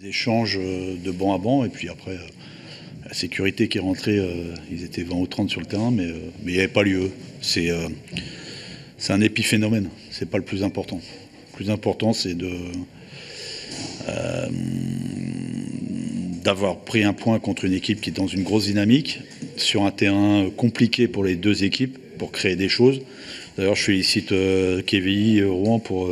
Des échanges de banc à banc, et puis après, la sécurité qui est rentrée, ils étaient 20 ou 30 sur le terrain, mais il n'y avait pas lieu. C'est un épiphénomène, c'est pas le plus important. Le plus important, c'est d'avoir pris un point contre une équipe qui est dans une grosse dynamique, sur un terrain compliqué pour les deux équipes, pour créer des choses. D'ailleurs, je félicite Kévi Rouen pour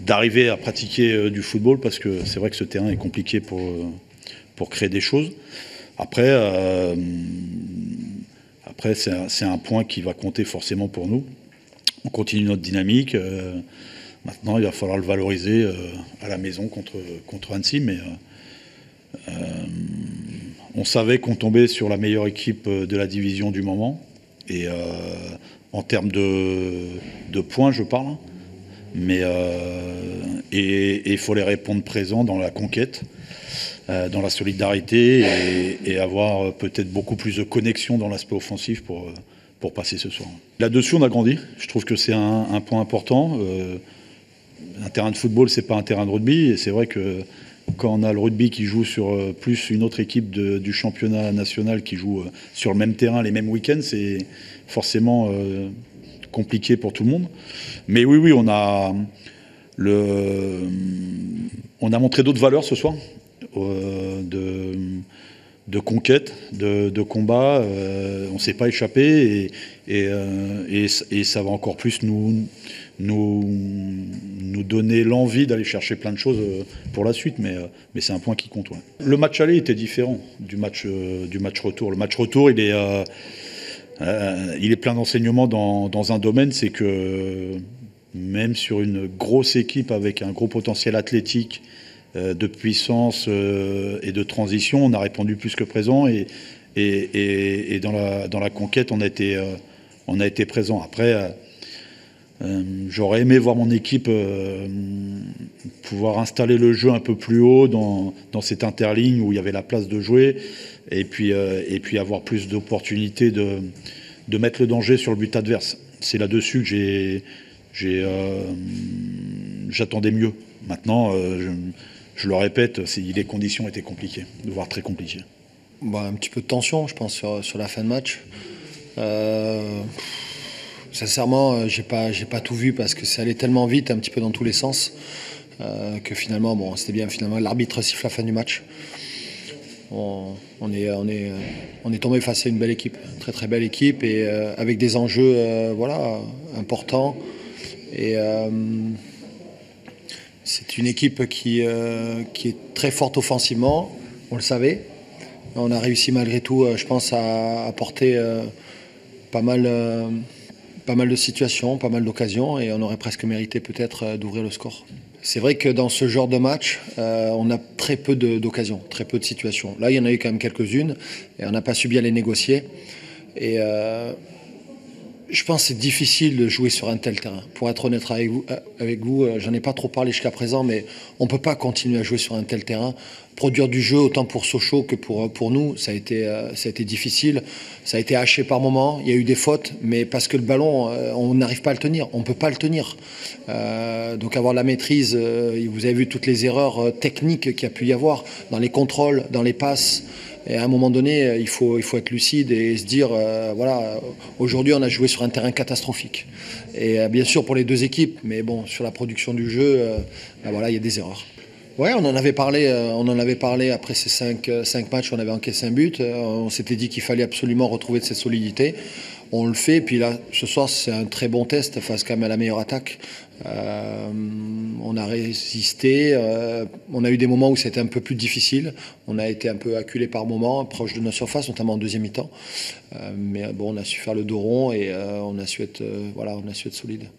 d'arriver à pratiquer du football, parce que c'est vrai que ce terrain est compliqué pour créer des choses. Après c'est un point qui va compter forcément pour nous. On continue notre dynamique. Maintenant, il va falloir le valoriser à la maison contre Annecy, mais on savait qu'on tombait sur la meilleure équipe de la division du moment, et en termes de points, je parle. Mais il faut les répondre présents dans la conquête, dans la solidarité, et avoir peut-être beaucoup plus de connexion dans l'aspect offensif pour passer ce soir. Là-dessus, on a grandi. Je trouve que c'est un point important. Un terrain de football, c'est pas un terrain de rugby, et c'est vrai que quand on a le rugby qui joue sur plus une autre équipe du championnat national qui joue sur le même terrain les mêmes week-ends, c'est forcément compliqué pour tout le monde. Mais oui, on a montré d'autres valeurs ce soir, de conquête, de combat. On ne s'est pas échappé, et ça va encore plus nous donner l'envie d'aller chercher plein de choses pour la suite, mais c'est un point qui compte. Ouais. Le match aller était différent du match retour. Le match retour, il est plein d'enseignements dans un domaine, c'est que même sur une grosse équipe avec un gros potentiel athlétique, de puissance et de transition, on a répondu plus que présent, et dans la conquête, on a été présent. Après, j'aurais aimé voir mon équipe pouvoir installer le jeu un peu plus haut dans cette interligne où il y avait la place de jouer, et puis avoir plus d'opportunités de mettre le danger sur le but adverse. C'est là-dessus que j'attendais mieux. Maintenant, je le répète, les conditions étaient compliquées, voire très compliquées. Un petit peu de tension, je pense, sur la fin de match. Sincèrement, j'ai pas tout vu, parce que ça allait tellement vite, un petit peu dans tous les sens, que finalement, c'était bien. Finalement, l'arbitre siffle la fin du match. On est tombé face à une belle équipe, très très belle équipe, et avec des enjeux importants. Et c'est une équipe qui est très forte offensivement, on le savait. On a réussi malgré tout, je pense, à apporter pas mal de situations, pas mal d'occasions, et on aurait presque mérité peut-être d'ouvrir le score. C'est vrai que dans ce genre de match, on a très peu d'occasions, très peu de situations. Là, il y en a eu quand même quelques-unes, et on n'a pas su bien les négocier. Et je pense que c'est difficile de jouer sur un tel terrain. Pour être honnête avec vous, j'en ai pas trop parlé jusqu'à présent, mais on ne peut pas continuer à jouer sur un tel terrain. Produire du jeu, autant pour Sochaux que pour nous, ça a été difficile. Ça a été haché par moments, il y a eu des fautes, mais parce que le ballon, on n'arrive pas à le tenir, on ne peut pas le tenir. Donc avoir la maîtrise, vous avez vu toutes les erreurs techniques qu'il y a pu y avoir, dans les contrôles, dans les passes. Et à un moment donné, il faut être lucide et se dire, aujourd'hui on a joué sur un terrain catastrophique. Et bien sûr pour les deux équipes, mais bon, sur la production du jeu, il y a des erreurs. Ouais, on en avait parlé après ces 5 matchs où on avait encaissé un but. On s'était dit qu'il fallait absolument retrouver de cette solidité. On le fait, puis là, ce soir, c'est un très bon test face quand même à la meilleure attaque. On a résisté, on a eu des moments où c'était un peu plus difficile. On a été un peu acculé par moments, proche de notre surface, notamment en deuxième mi-temps. Mais bon, on a su faire le dos rond, et on a su être solide.